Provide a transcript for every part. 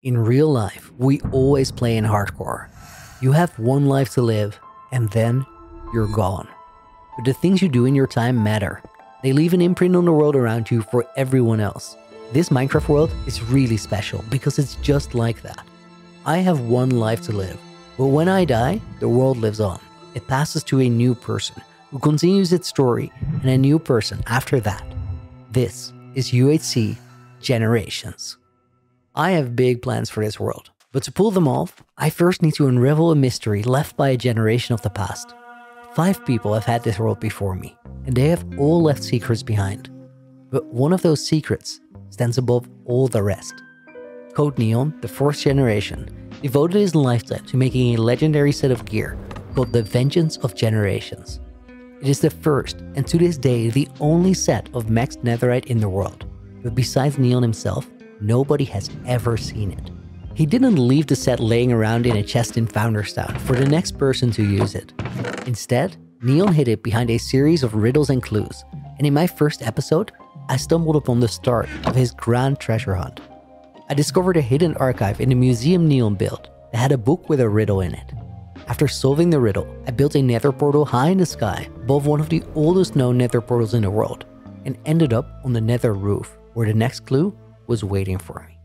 In real life, we always play in hardcore. You have one life to live, and then you're gone. But the things you do in your time matter. They leave an imprint on the world around you for everyone else. This Minecraft world is really special because it's just like that. I have one life to live, but when I die, the world lives on. It passes to a new person who continues its story, and a new person after that. This is UHC Generations. I have big plans for this world, but to pull them off, I first need to unravel a mystery left by a generation of the past. 5 people have had this world before me, and they have all left secrets behind. But one of those secrets stands above all the rest. Code Neon, the 4th generation, devoted his lifetime to making a legendary set of gear called the Vengeance of Generations. It is the first, and to this day, the only set of maxed netherite in the world. But besides Neon himself, nobody has ever seen it. He didn't leave the set laying around in a chest in Founderstown for the next person to use it. Instead, Neon hid it behind a series of riddles and clues, and in my first episode, I stumbled upon the start of his grand treasure hunt. I discovered a hidden archive in the museum Neon built that had a book with a riddle in it. After solving the riddle, I built a nether portal high in the sky above one of the oldest known nether portals in the world, and ended up on the nether roof, where the next clue was waiting for me.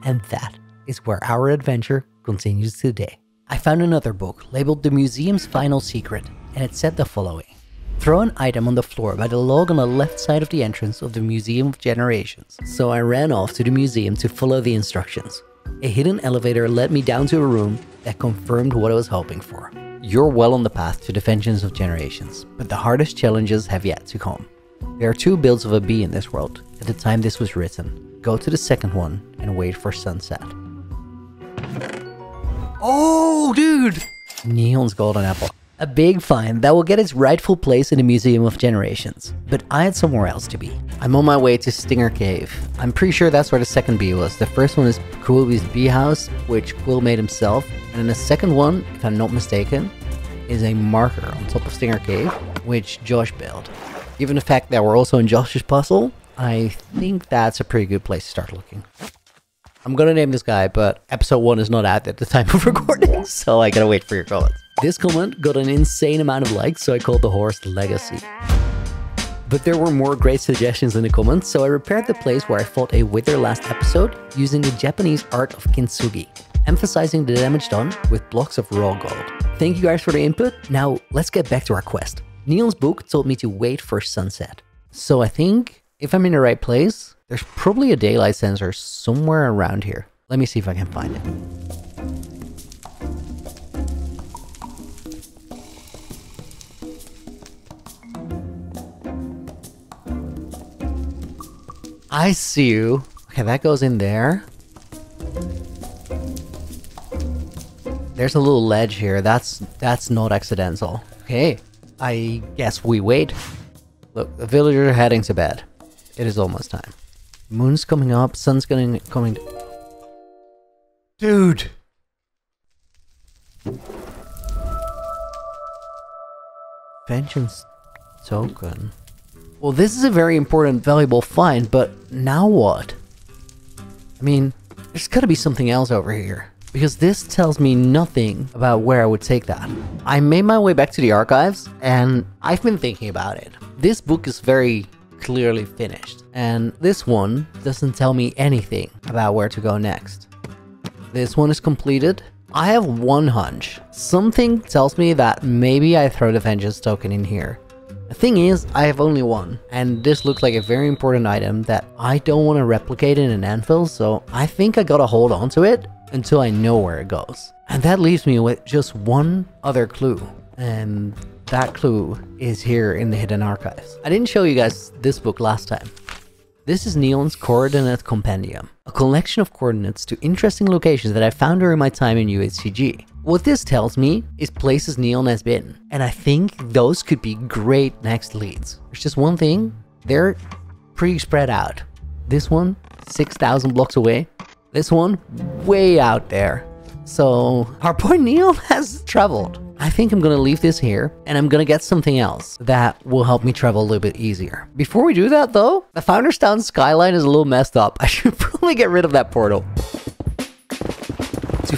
And that is where our adventure continues today. I found another book labeled The Museum's Final Secret, and it said the following. Throw an item on the floor by the log on the left side of the entrance of the Museum of Generations. So I ran off to the museum to follow the instructions. A hidden elevator led me down to a room that confirmed what I was hoping for. You're well on the path to the Vengeance of Generations, but the hardest challenges have yet to come. There are 2 builds of a bee in this world at the time this was written. Go to the second one and wait for sunset. Oh, dude! Neon's golden apple. A big find that will get its rightful place in the Museum of Generations. But I had somewhere else to be. I'm on my way to Stinger Cave. I'm pretty sure that's where the second bee was. The first one is Quillby's bee house, which Quill made himself. And then the second one, if I'm not mistaken, is a marker on top of Stinger Cave, which Josh built. Given the fact that we're also in Josh's puzzle, I think that's a pretty good place to start looking. I'm gonna name this guy, but episode 1 is not out at the time of recording, so I gotta wait for your comments. This comment got an insane amount of likes, so I called the horse Legacy. But there were more great suggestions in the comments, so I repaired the place where I fought a wither last episode using the Japanese art of kintsugi, emphasizing the damage done with blocks of raw gold. Thank you guys for the input. Now let's get back to our quest. Neon's book told me to wait for sunset, so I think if I'm in the right place, there's probably a daylight sensor somewhere around here. Let me see if I can find it. I see you. Okay, that goes in there. There's a little ledge here. That's not accidental. Okay, I guess we wait. Look, the villagers are heading to bed. It is almost time. Moon's coming up, sun's coming. Dude! Vengeance token. Well, this is a very important, valuable find, but now what? I mean, there's gotta be something else over here, because this tells me nothing about where I would take that. I made my way back to the archives, and I've been thinking about it. This book is very clearly finished, and this one doesn't tell me anything about where to go next. This one is completed. I have one hunch. Something tells me that maybe I throw the Vengeance token in here. The thing is, I have only one, and this looks like a very important item that I don't want to replicate in an anvil, so I think I gotta hold on to it until I know where it goes. And that leaves me with just one other clue, and that clue is here in the hidden archives. I didn't show you guys this book last time. This is Neon's Coordinate Compendium, a collection of coordinates to interesting locations that I found during my time in UHCG. What this tells me is places Neon has been, and I think those could be great next leads. There's just one thing, they're pretty spread out. This one, 6,000 blocks away. This one, way out there. So our boy Neon has traveled. I think I'm gonna leave this here, and I'm gonna get something else that will help me travel a little bit easier. Before we do that though, the Founderstown skyline is a little messed up. I should probably get rid of that portal.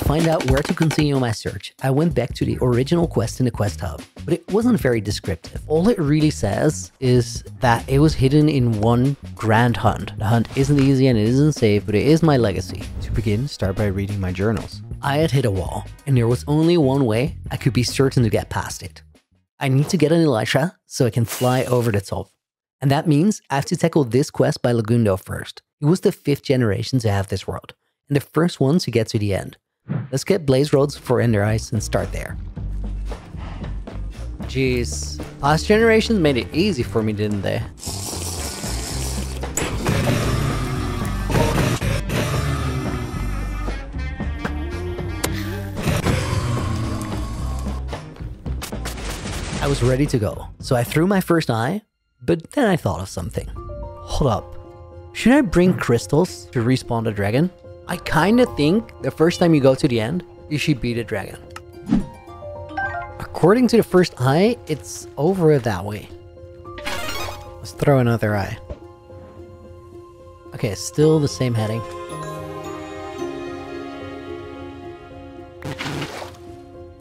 find out where to continue my search, I went back to the original quest in the quest hub, but it wasn't very descriptive. All it really says is that it was hidden in one grand hunt. The hunt isn't easy and it isn't safe, but it is my legacy. To begin, start by reading my journals. I had hit a wall, and there was only one way I could be certain to get past it. I need to get an elytra so I can fly over the top. And that means I have to tackle this quest by Legundo first. He was the 5th generation to have this world, and the first one to get to the end. Let's get blaze rods for Ender Eyes and start there. Jeez, past generations made it easy for me, didn't they? I was ready to go, so I threw my first eye, but then I thought of something. Hold up. Should I bring crystals to respawn the dragon? I kinda think the first time you go to the end, you should beat a dragon. According to the first eye, it's over that way. Let's throw another eye. Okay, still the same heading.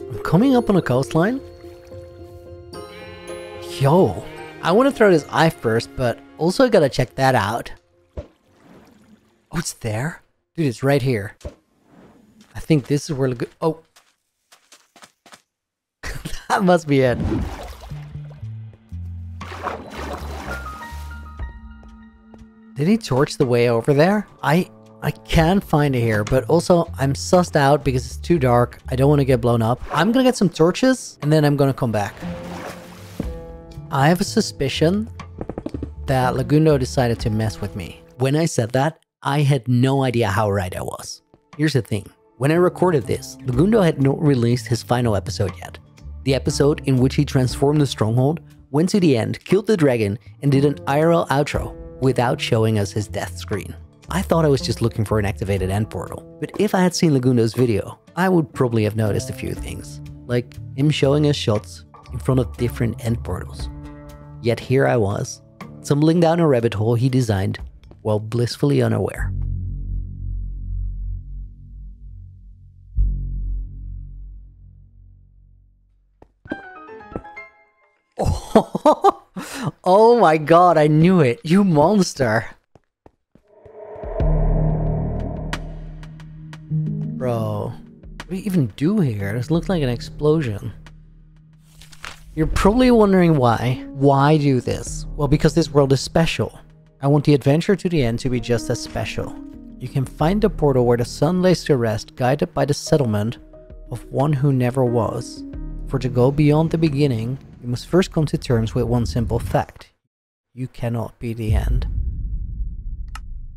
I'm coming up on a coastline. Yo, I want to throw this eye first, but also I gotta check that out. Oh, it's there? Dude, it's right here. I think this is where oh. That must be it. Did he torch the way over there? I can't find it here, but also I'm sussed out because it's too dark. I don't want to get blown up. I'm gonna get some torches and then I'm gonna come back. I have a suspicion that Legundo decided to mess with me. When I said that, I had no idea how right I was. Here's the thing. When I recorded this, Legundo had not released his final episode yet. The episode in which he transformed the stronghold, went to the end, killed the dragon, and did an IRL outro without showing us his death screen. I thought I was just looking for an activated end portal, but if I had seen Legundo's video, I would probably have noticed a few things, like him showing us shots in front of different end portals. Yet here I was, tumbling down a rabbit hole he designed while blissfully unaware. Oh my god, I knew it, you monster! Bro, what do you even do here? This looks like an explosion. You're probably wondering why. Why do this? Well, because this world is special. I want the adventure to the end to be just as special. You can find the portal where the sun lays to rest, guided by the settlement of one who never was. For to go beyond the beginning, you must first come to terms with one simple fact. You cannot be the end.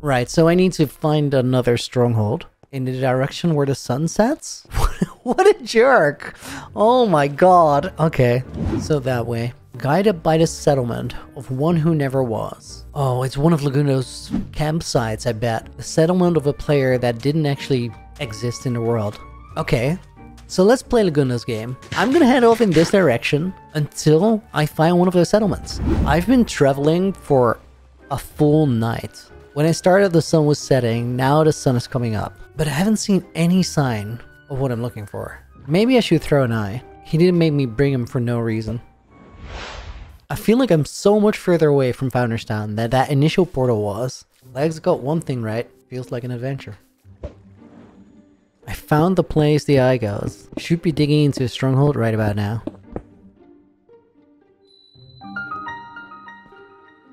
Right, so I need to find another stronghold in the direction where the sun sets? What a jerk! Oh my god. Okay, so that way. Guided by the settlement of one who never was. Oh, it's one of Legundo's campsites, I bet. The settlement of a player that didn't actually exist in the world. Okay, so let's play Legundo's game. I'm gonna head off in this direction until I find one of those settlements. I've been traveling for a full night. When I started, the sun was setting, now the sun is coming up. But I haven't seen any sign of what I'm looking for. Maybe I should throw an eye. He didn't make me bring him for no reason. I feel like I'm so much further away from Founders Town than that initial portal was. Legs got one thing right. Feels like an adventure. I found the place the eye goes. Should be digging into a stronghold right about now.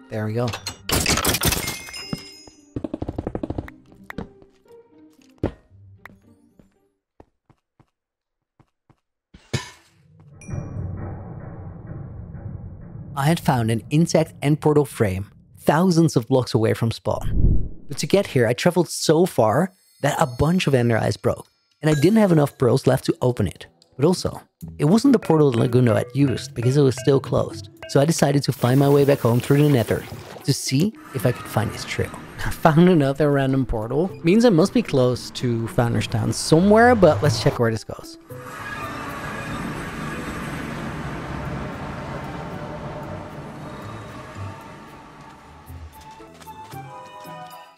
There we go. I had found an intact end portal frame, thousands of blocks away from spawn. But to get here, I traveled so far that a bunch of ender eyes broke, and I didn't have enough pearls left to open it. But also, it wasn't the portal that Legundo had used because it was still closed. So I decided to find my way back home through the nether to see if I could find his trail. I found another random portal. Means I must be close to Founders Town somewhere, but let's check where this goes.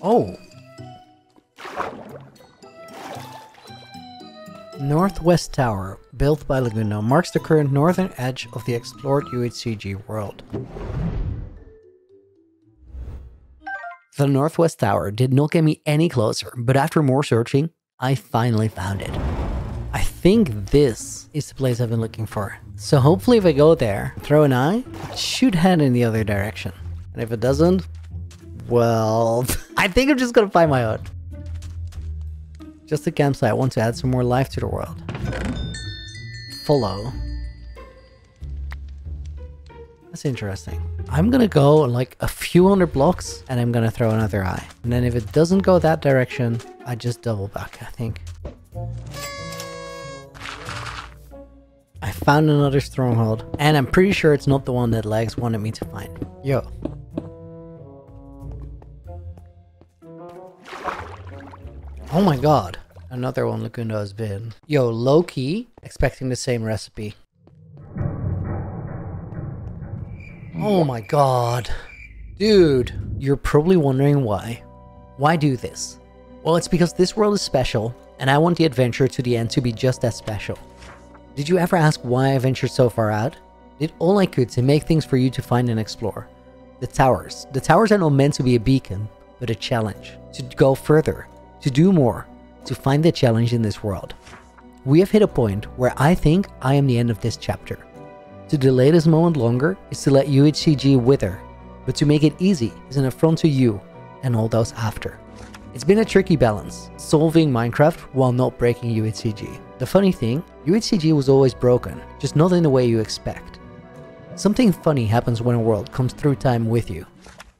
Oh. Northwest Tower, built by Legundo, marks the current northern edge of the explored UHCG world. The Northwest Tower did not get me any closer, but after more searching, I finally found it. I think this is the place I've been looking for. So hopefully if I go there, throw an eye, it should head in the other direction. And if it doesn't, well, I think I'm just gonna find my own. Just a campsite, I want to add some more life to the world. Follow. That's interesting. I'm gonna go like a few hundred blocks and I'm gonna throw another eye. And then if it doesn't go that direction, I just double back, I think. I found another stronghold and I'm pretty sure it's not the one that Legs wanted me to find. Yo. Oh my god. Another one Legundo has been. Yo, low-key, expecting the same recipe. Oh my god. Dude, you're probably wondering why. Why do this? Well, it's because this world is special, and I want the adventure to the end to be just as special. Did you ever ask why I ventured so far out? Did all I could to make things for you to find and explore. The towers. The towers are not meant to be a beacon, but a challenge. To go further. To do more. To find the challenge in this world. We have hit a point where I think I am the end of this chapter. To delay this moment longer is to let UHCG wither, but to make it easy is an affront to you and all those after. It's been a tricky balance, solving Minecraft while not breaking UHCG. The funny thing, UHCG was always broken, just not in the way you expect. Something funny happens when a world comes through time with you.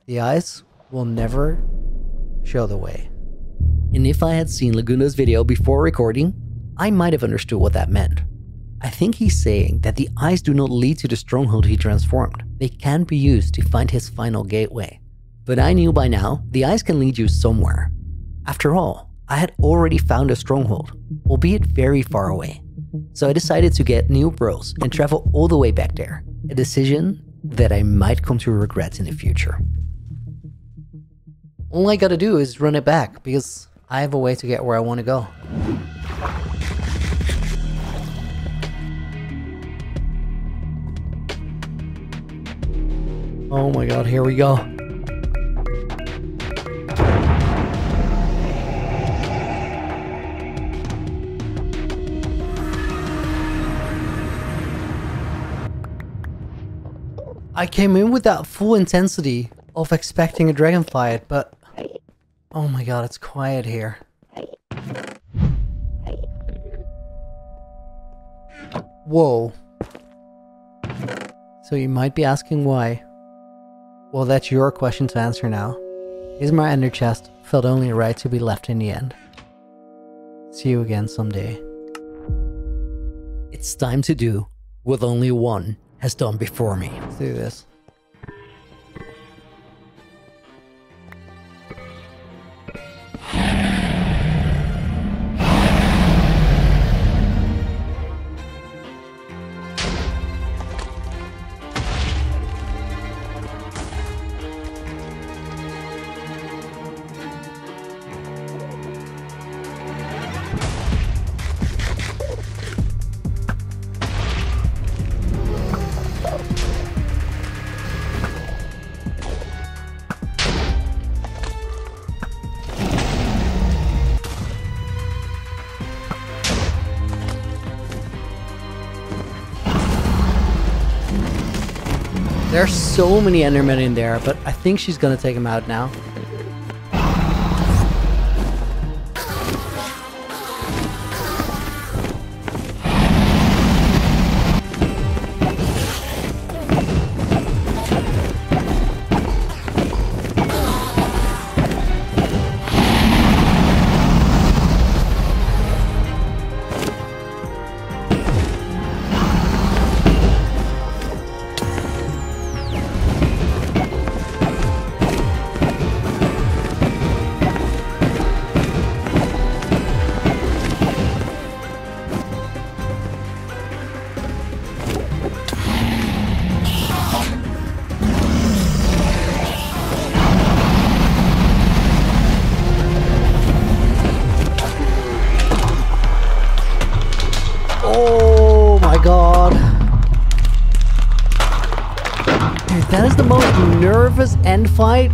The eyes will never show the way. And if I had seen Legundo's video before recording, I might have understood what that meant. I think he's saying that the eyes do not lead to the stronghold he transformed. They can be used to find his final gateway. But I knew by now, the eyes can lead you somewhere. After all, I had already found a stronghold, albeit very far away. So I decided to get new bros and travel all the way back there. A decision that I might come to regret in the future. All I gotta do is run it back, because I have a way to get where I want to go. Oh my god, here we go. I came in with that full intensity of expecting a dragon fight, but oh my god, it's quiet here. Whoa. So you might be asking why. Well, that's your question to answer now. Is my ender chest felt only right to be left in the end? See you again someday. It's time to do what only one has done before me. Let's do this. There's so many Endermen in there, but I think she's gonna take him out now. nervous end fight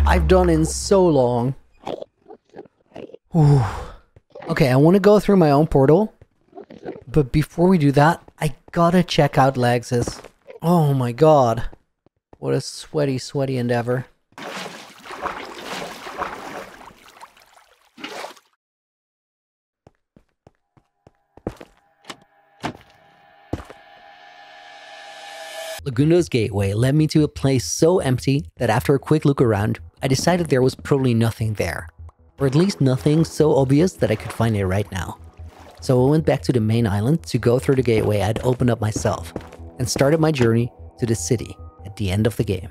I've done in so long. Whew. Okay, I want to go through my own portal. But before we do that, I gotta check out Legs's. Oh my god. What a sweaty, sweaty endeavor. Legundo's gateway led me to a place so empty that after a quick look around, I decided there was probably nothing there. Or at least nothing so obvious that I could find it right now. So I went back to the main island to go through the gateway I'd opened up myself, and started my journey to the city at the end of the game.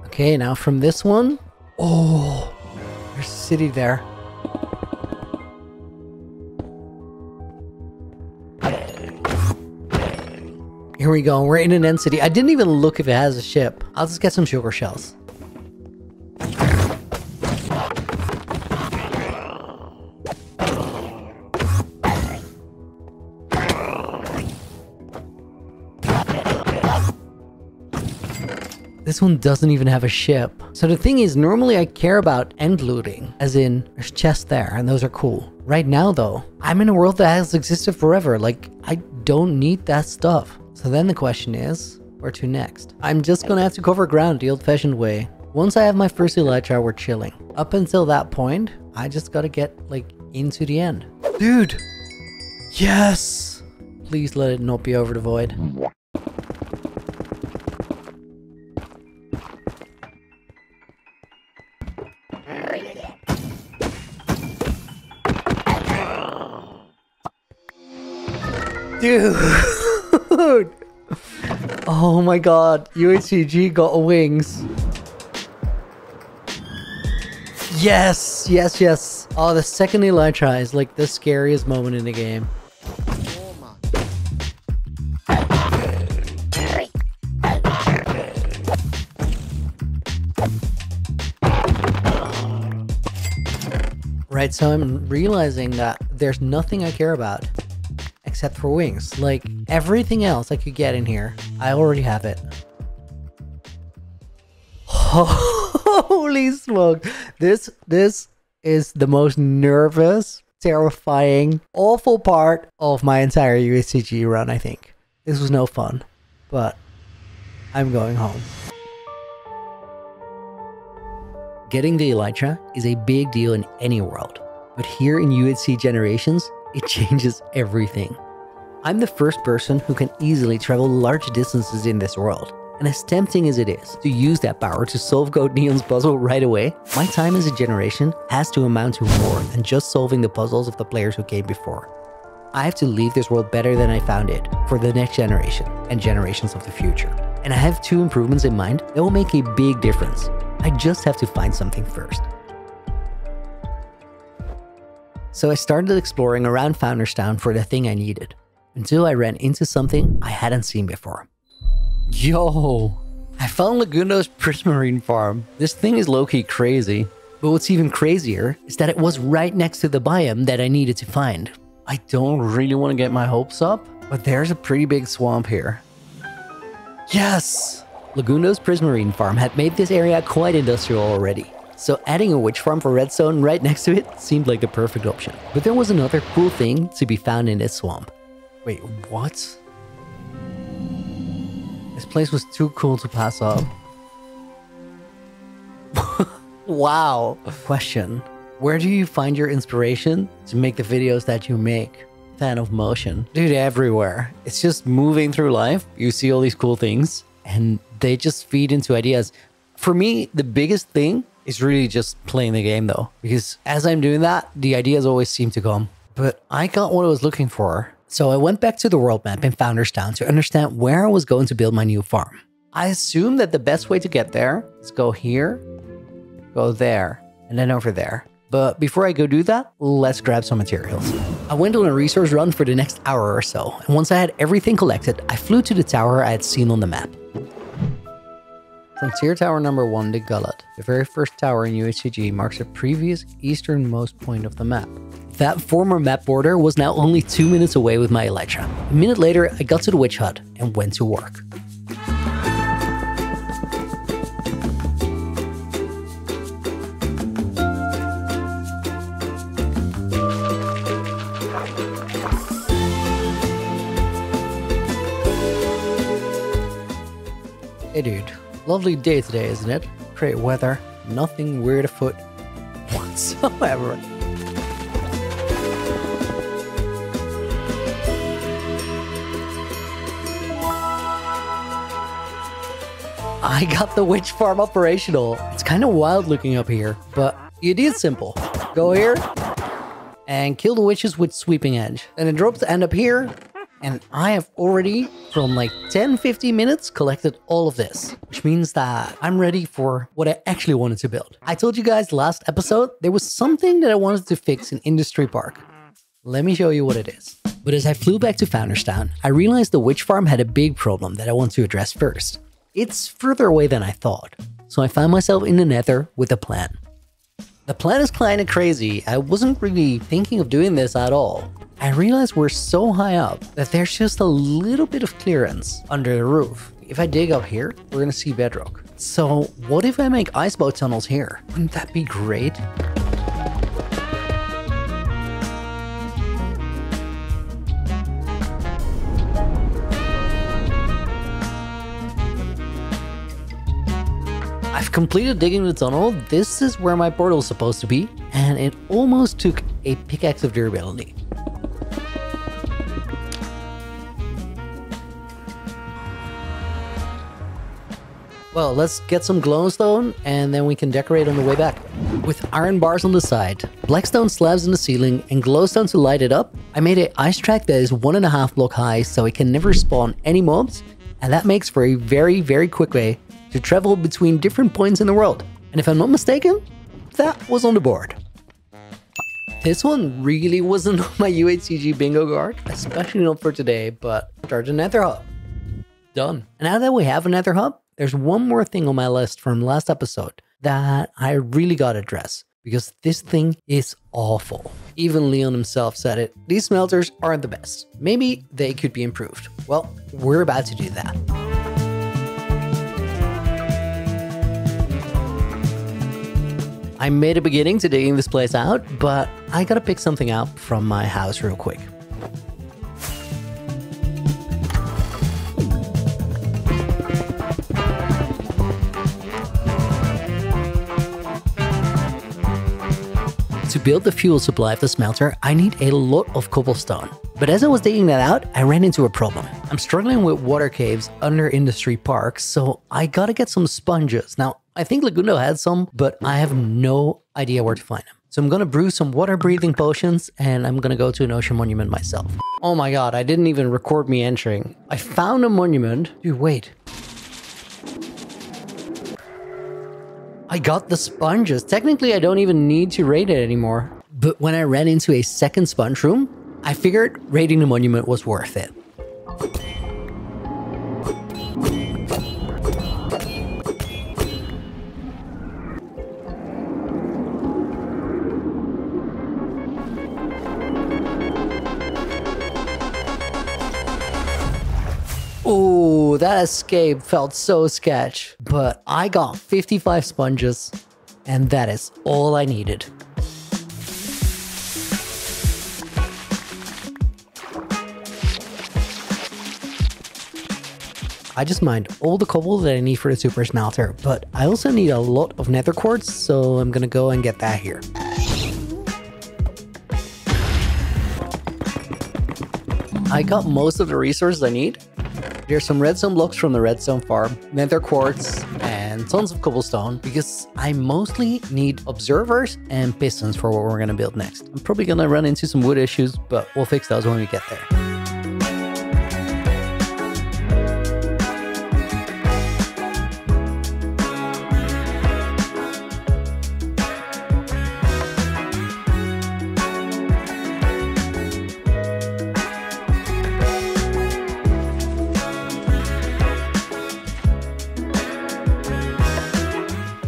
Okay, now from this one, oh, there's a city there. Here we go, we're in an end city. I didn't even look if it has a ship. I'll just get some sugar shells. This one doesn't even have a ship. So the thing is, normally I care about end looting, as in there's chests there and those are cool. Right now though, I'm in a world that has existed forever. Like, I don't need that stuff. So then the question is, where to next? I'm just gonna have to cover ground the old-fashioned way. Once I have my first elytra, we're chilling. Up until that point, I just gotta get like into the end. Dude! Yes! Please let it not be over the void. Dude! Oh my god, UHCG got wings. Yes, yes, yes. Oh, the second elytra is like the scariest moment in the game. Right, so I'm realizing that there's nothing I care about. Except for wings. Like, everything else I could get in here, I already have it. Holy smoke. This is the most nervous, terrifying, awful part of my entire UHCG run, I think. This was no fun, but I'm going home. Getting the elytra is a big deal in any world, but here in UHC Generations, it changes everything. I'm the first person who can easily travel large distances in this world, and as tempting as it is to use that power to solve Goat Neon's puzzle right away, my time as a generation has to amount to more than just solving the puzzles of the players who came before. I have to leave this world better than I found it for the next generation and generations of the future. And I have 2 improvements in mind that will make a big difference. I just have to find something first. So I started exploring around Founderstown for the thing I needed, until I ran into something I hadn't seen before. Yo! I found Legundo's Prismarine farm. This thing is low-key crazy. But what's even crazier is that it was right next to the biome that I needed to find. I don't really want to get my hopes up, but there's a pretty big swamp here. Yes! Legundo's Prismarine farm had made this area quite industrial already. So adding a witch farm for redstone right next to it seemed like the perfect option. But there was another cool thing to be found in this swamp. Wait, what? This place was too cool to pass up. Wow. Question. Where do you find your inspiration to make the videos that you make? Fan of motion. Dude, everywhere. It's just moving through life. You see all these cool things and they just feed into ideas. For me, the biggest thing is really just playing the game though. Because as I'm doing that, the ideas always seem to come. But I got what I was looking for. So I went back to the world map in Founderstown to understand where I was going to build my new farm. I assumed that the best way to get there is go here, go there, and then over there. But before I go do that, let's grab some materials. I went on a resource run for the next hour or so, and once I had everything collected, I flew to the tower I had seen on the map. Frontier Tower number 1, the Gullet. The very first tower in UHCG marks the previous easternmost point of the map. That former map border was now only 2 minutes away with my elytra. A minute later, I got to the witch hut and went to work. Hey dude, lovely day today, isn't it? Great weather, nothing weird afoot whatsoever. I got the witch farm operational. It's kind of wild looking up here, but the idea is simple. Go here and kill the witches with sweeping edge. And it drops to end up here. And I have already, from like 10-15 minutes, collected all of this, which means that I'm ready for what I actually wanted to build. I told you guys last episode, there was something that I wanted to fix in Industry Park. Let me show you what it is. But as I flew back to Founderstown, I realized the witch farm had a big problem that I want to address first. It's further away than I thought, so I found myself in the nether with a plan. The plan is kinda crazy. I wasn't really thinking of doing this at all. I realized we're so high up that there's just a little bit of clearance under the roof. If I dig up here, we're gonna see bedrock. So what if I make iceboat tunnels here? Wouldn't that be great? I've completed digging the tunnel. This is where my portal is supposed to be, and it almost took a pickaxe of durability. Well, let's get some glowstone, and then we can decorate on the way back. With iron bars on the side, blackstone slabs in the ceiling, and glowstone to light it up, I made an ice track that is 1.5 block high, so it can never spawn any mobs, and that makes for a very quick way to travel between different points in the world. And if I'm not mistaken, that was on the board. This one really wasn't on my UHCG bingo card, especially not for today, but start a nether hub. Done. And now that we have a nether hub, there's one more thing on my list from last episode that I really gotta address, because this thing is awful. Even Leon himself said it. These smelters aren't the best. Maybe they could be improved. Well, we're about to do that. I made a beginning to digging this place out, but I gotta pick something out from my house real quick. To build the fuel supply of the smelter, I need a lot of cobblestone. But as I was digging that out, I ran into a problem. I'm struggling with water caves under Industry Park, so I gotta get some sponges. Now, I think Legundo had some, but I have no idea where to find them. So I'm gonna brew some water-breathing potions, and I'm gonna go to an ocean monument myself. Oh my god, I didn't even record me entering. I found a monument. Dude, wait. I got the sponges. Technically, I don't even need to raid it anymore. But when I ran into a second sponge room, I figured raiding the monument was worth it. Oh, that escape felt so sketch, but I got 55 sponges, and that is all I needed. I just mined all the cobble that I need for the super smelter, but I also need a lot of nether quartz, so I'm gonna go and get that here. I got most of the resources I need. There's some redstone blocks from the redstone farm, nether quartz, and tons of cobblestone, because I mostly need observers and pistons for what we're gonna build next. I'm probably gonna run into some wood issues, but we'll fix those when we get there.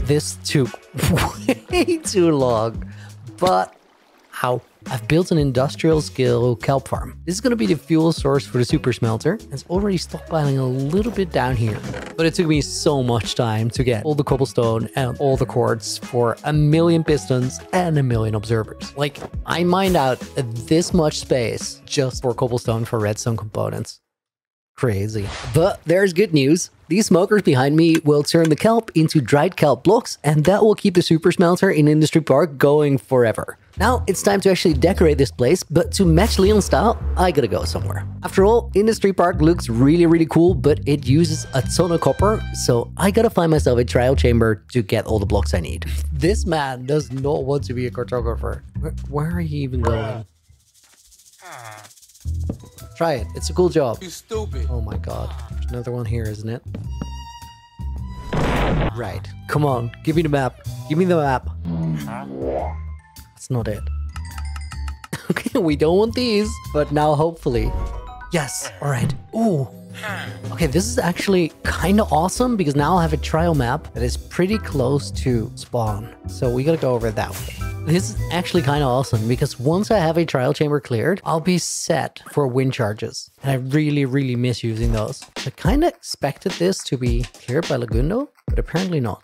This took way too long, but how? I've built an industrial scale kelp farm. This is going to be the fuel source for the super smelter. It's already stockpiling a little bit down here, but it took me so much time to get all the cobblestone and all the quartz for 1,000,000 pistons and 1,000,000 observers. Like, I mined out this much space just for cobblestone for redstone components. Crazy. But there's good news. These smokers behind me will turn the kelp into dried kelp blocks, and that will keep the super smelter in Industry Park going forever. Now it's time to actually decorate this place, but to match Leon's style, I gotta go somewhere. After all, Industry Park looks really cool, but it uses a ton of copper, so I gotta find myself a trial chamber to get all the blocks I need. This man does not want to be a cartographer. Where are you even going? Try it. It's a cool job. You stupid. Oh my god. There's another one here, isn't it? Right. Come on. Give me the map. Give me the map. That's not it. Okay, we don't want these, but now hopefully. Yes. All right. Ooh. Okay, this is actually kind of awesome because now I have a trial map that is pretty close to spawn. So we gotta go over that way. This is actually kind of awesome because once I have a trial chamber cleared, I'll be set for wind charges. And I really miss using those. I kind of expected this to be cleared by Legundo, but apparently not.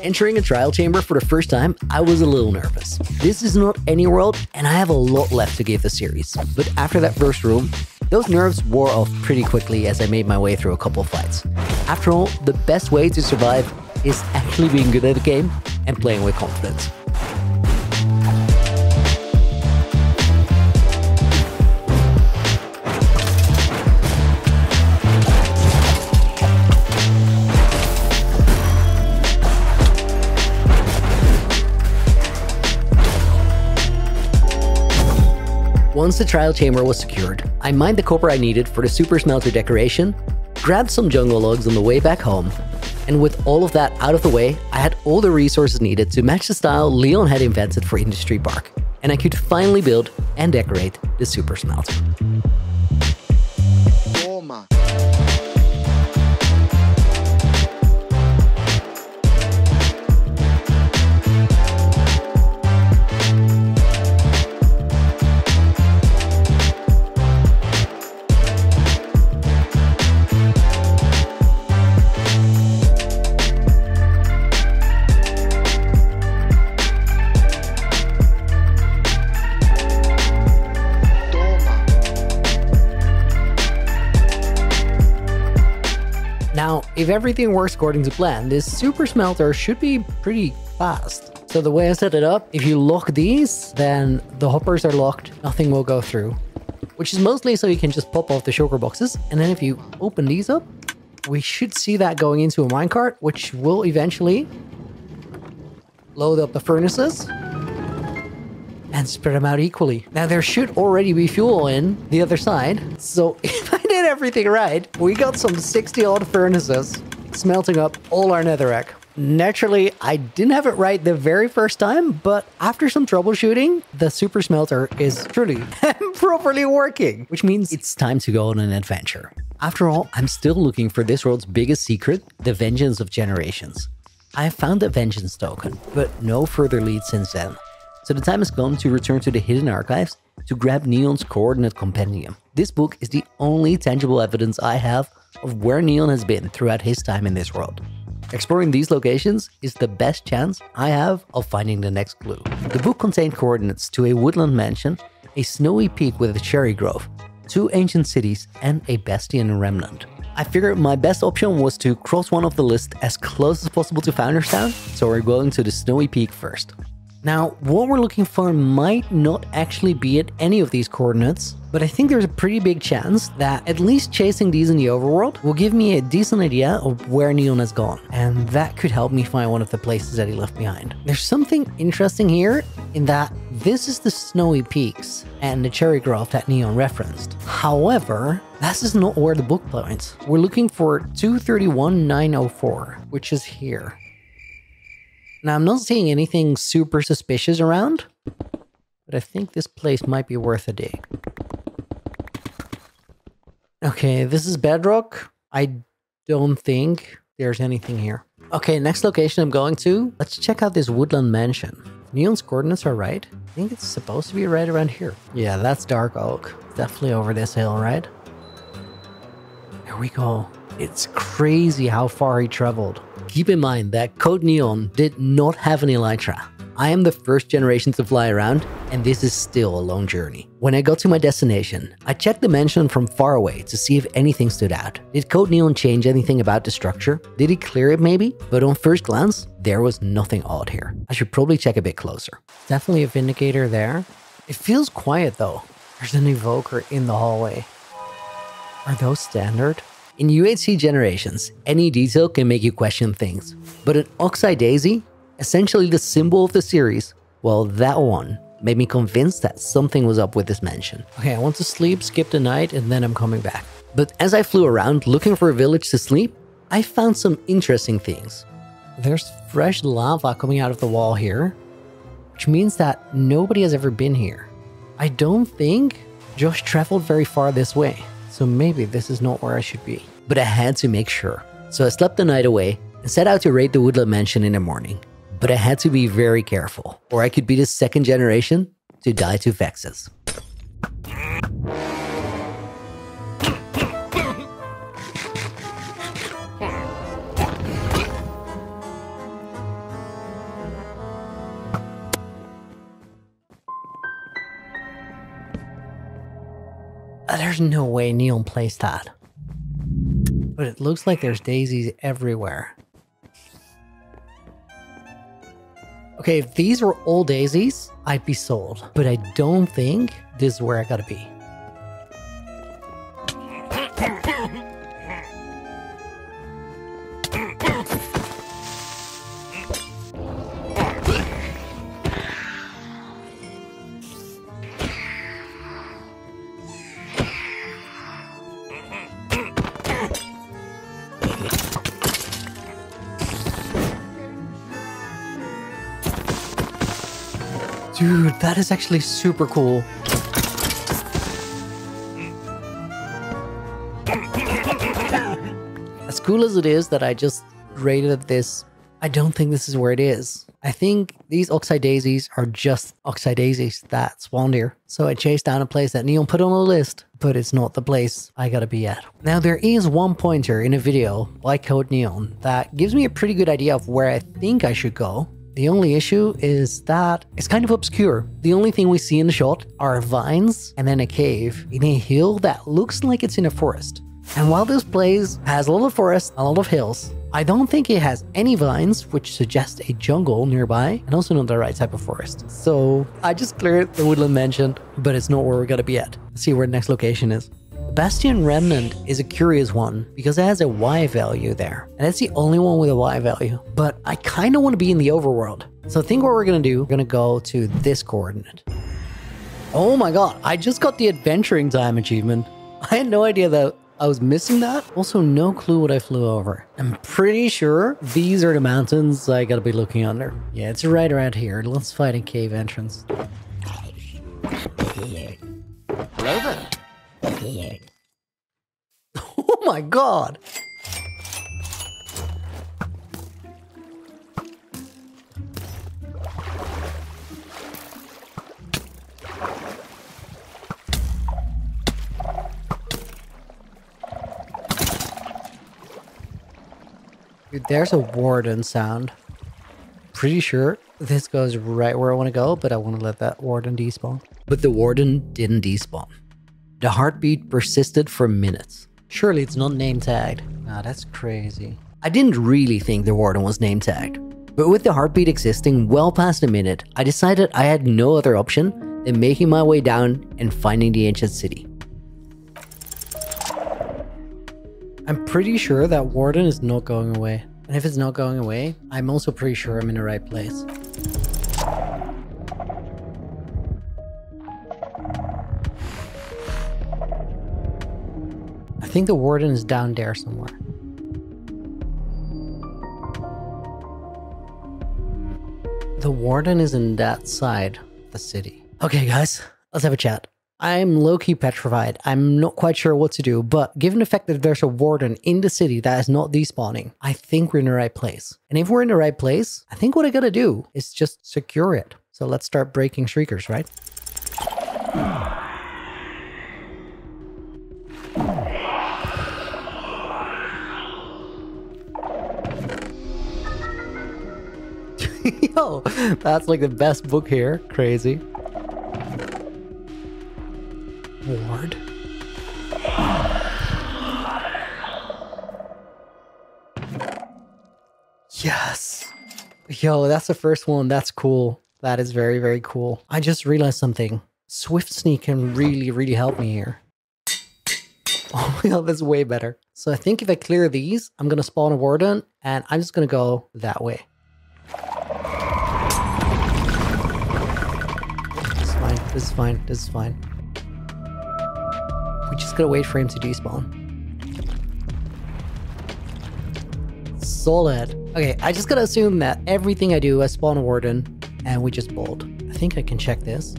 Entering a trial chamber for the first time, I was a little nervous. This is not any world, and I have a lot left to give the series. But after that first room, those nerves wore off pretty quickly as I made my way through a couple of fights. After all, the best way to survive is actually being good at the game and playing with confidence. Once the trial chamber was secured, I mined the copper I needed for the super smelter decoration, grabbed some jungle logs on the way back home, and with all of that out of the way, I had all the resources needed to match the style Leon had invented for Industry Park, and I could finally build and decorate the super smelter. Now, if everything works according to plan, this super smelter should be pretty fast. So the way I set it up, if you lock these, then the hoppers are locked, nothing will go through. Which is mostly so you can just pop off the sugar boxes. And then if you open these up, we should see that going into a minecart, which will eventually load up the furnaces and spread them out equally. Now there should already be fuel in the other side. So if I did everything right, we got some 60 odd furnaces smelting up all our netherrack. Naturally, I didn't have it right the very first time, but after some troubleshooting, the super smelter is truly properly working, which means it's time to go on an adventure. After all, I'm still looking for this world's biggest secret, the Vengeance of Generations. I have found the Vengeance token, but no further leads since then. So the time has come to return to the hidden archives to grab Neon's coordinate compendium. This book is the only tangible evidence I have of where Neon has been throughout his time in this world. Exploring these locations is the best chance I have of finding the next clue. The book contained coordinates to a woodland mansion, a snowy peak with a cherry grove, 2 ancient cities, and a Bastian remnant. I figured my best option was to cross one of the list as close as possible to Founders Town, so we're going to the snowy peak first. Now, what we're looking for might not actually be at any of these coordinates, but I think there's a pretty big chance that at least chasing these in the overworld will give me a decent idea of where Neon has gone, and that could help me find one of the places that he left behind. There's something interesting here in that this is the snowy peaks and the cherry grove that Neon referenced. However, this is not where the book points. We're looking for 231904, which is here. Now, I'm not seeing anything super suspicious around, but I think this place might be worth a dig. Okay, this is bedrock. I don't think there's anything here. Okay, next location I'm going to. Let's check out this woodland mansion. Neon's coordinates are right. I think it's supposed to be right around here. Yeah, that's dark oak. Definitely over this hill, right? There we go. It's crazy how far he traveled. Keep in mind that Code Neon did not have an elytra. I am the first generation to fly around, and this is still a long journey. When I got to my destination, I checked the mansion from far away to see if anything stood out. Did Code Neon change anything about the structure? Did he clear it maybe? But on first glance, there was nothing odd here. I should probably check a bit closer. Definitely a Vindicator there. It feels quiet though. There's an Evoker in the hallway. Are those standard? In UHC Generations, any detail can make you question things. But an Oxeye Daisy, essentially the symbol of the series, well, that one made me convinced that something was up with this mansion. Okay, I want to sleep, skip the night, and then I'm coming back. But as I flew around looking for a village to sleep, I found some interesting things. There's fresh lava coming out of the wall here, which means that nobody has ever been here. I don't think Josh traveled very far this way. So maybe this is not where I should be. But I had to make sure. So I slept the night away and set out to raid the Woodland Mansion in the morning. But I had to be very careful, or I could be the second generation to die to Vexes. There's no way Neon placed that. But it looks like there's daisies everywhere. Okay, if these were all daisies, I'd be sold. But I don't think this is where I gotta be. Dude, that is actually super cool. As cool as it is that I just raided this, I don't think this is where it is. I think these Oxeye Daisies are just Oxeye Daisies that spawned here. So I chased down a place that Neon put on a list, but it's not the place I gotta be at. Now there is one pointer in a video by Code Neon that gives me a pretty good idea of where I think I should go. The only issue is that it's kind of obscure. The only thing we see in the shot are vines and then a cave in a hill that looks like it's in a forest. And while this place has a lot of forest, a lot of hills, I don't think it has any vines, which suggests a jungle nearby and also not the right type of forest. So I just cleared the Woodland Mansion, but it's not where we're gonna be at. Let's see where the next location is. Bastion Remnant is a curious one because it has a Y value there. And it's the only one with a Y value. But I kind of want to be in the overworld. So I think what we're going to do, we're going to go to this coordinate. Oh my god, I just got the adventuring time achievement. I had no idea that I was missing that. Also, no clue what I flew over. I'm pretty sure these are the mountains I gotta be looking under. Yeah, it's right around here. Let's find a cave entrance. Hello there. Oh my god! Dude, there's a warden sound. Pretty sure this goes right where I want to go, but I want to let that warden despawn. But the warden didn't despawn. The heartbeat persisted for minutes. Surely it's not name tagged. Nah, that's crazy. I didn't really think the warden was name tagged. But with the heartbeat existing well past a minute, I decided I had no other option than making my way down and finding the ancient city. I'm pretty sure that warden is not going away. And if it's not going away, I'm also pretty sure I'm in the right place. I think the warden is down there somewhere. The warden is in that side of the city. Okay guys, let's have a chat. I'm low-key petrified. I'm not quite sure what to do, but given the fact that there's a warden in the city that is not despawning, I think we're in the right place. And if we're in the right place, I think what I gotta do is just secure it. So let's start breaking shriekers, right? Yo, that's like the best book here. Crazy. Ward. Yes. Yo, that's the first one. That's cool. That is very, very cool. I just realized something. Swift Sneak can really, really help me here. Oh my god, that's way better. So I think if I clear these, I'm going to spawn a warden, and I'm just going to go that way. This is fine. This is fine. This is fine. We just got to wait for him to despawn. Solid. Okay, I just got to assume that everything I do, I spawn a warden, and we just bolt. I think I can check this.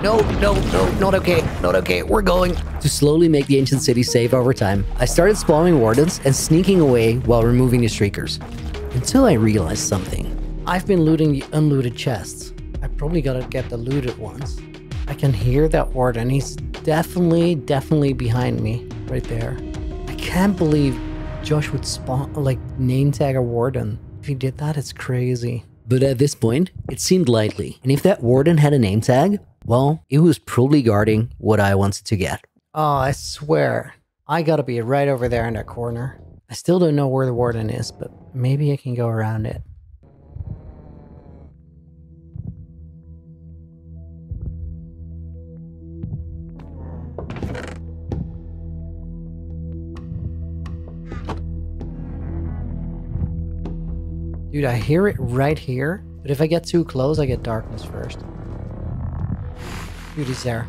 No, not okay, not okay, we're going. To slowly make the ancient city safe over time, I started spawning wardens and sneaking away while removing the streakers. Until I realized something. I've been looting the unlooted chests. I probably gotta get the looted ones. I can hear that warden, he's definitely behind me, right there. I can't believe Josh would spawn, like, name tag a warden. If he did that, it's crazy. But at this point, it seemed likely. And if that warden had a name tag, well, it was probably guarding what I wanted to get. Oh, I swear. I gotta be right over there in that corner. I still don't know where the warden is, but maybe I can go around it. Dude, I hear it right here, but if I get too close, I get darkness first. Dude, he's there.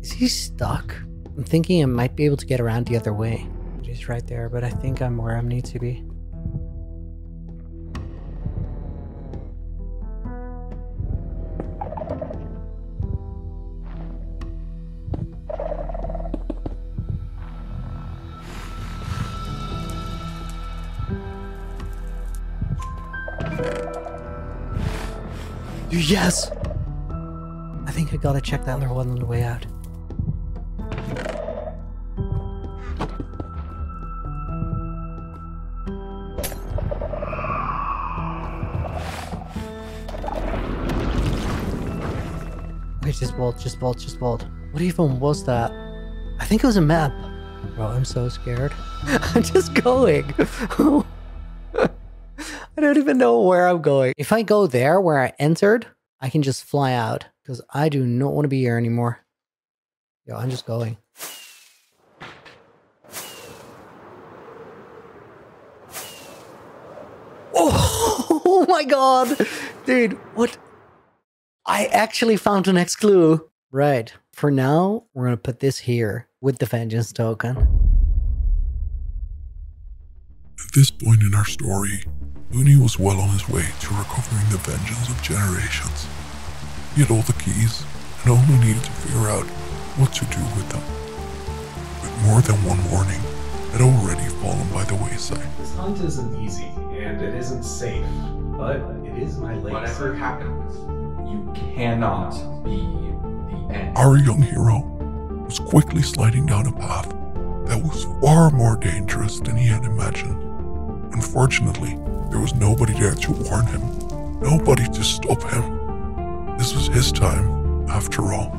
Is he stuck? I'm thinking I might be able to get around the other way. He's right there, but I think I'm where I need to be. Yes! I think I gotta check that other one on the way out. Okay, just bolt. What even was that? I think it was a map. Bro, I'm so scared. I'm just going. I don't even know where I'm going. If I go there where I entered, I can just fly out because I do not want to be here anymore. Yo, I'm just going. Oh my god. Dude, what? I actually found the next clue. Right. For now, we're going to put this here with the vengeance token. At this point in our story, Loony was well on his way to recovering the vengeance of Generations. He had all the keys and only needed to figure out what to do with them. But more than one warning had already fallen by the wayside. This hunt isn't easy, and it isn't safe, but it is my legacy. Whatever happens, you cannot be the end. Our young hero was quickly sliding down a path that was far more dangerous than he had imagined. Unfortunately, there was nobody there to warn him, nobody to stop him. This was his time, after all.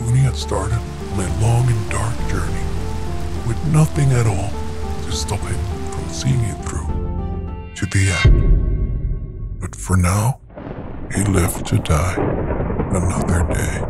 Loony had started on a long and dark journey, with nothing at all to stop him from seeing it through to the end. But for now, he lived to die another day.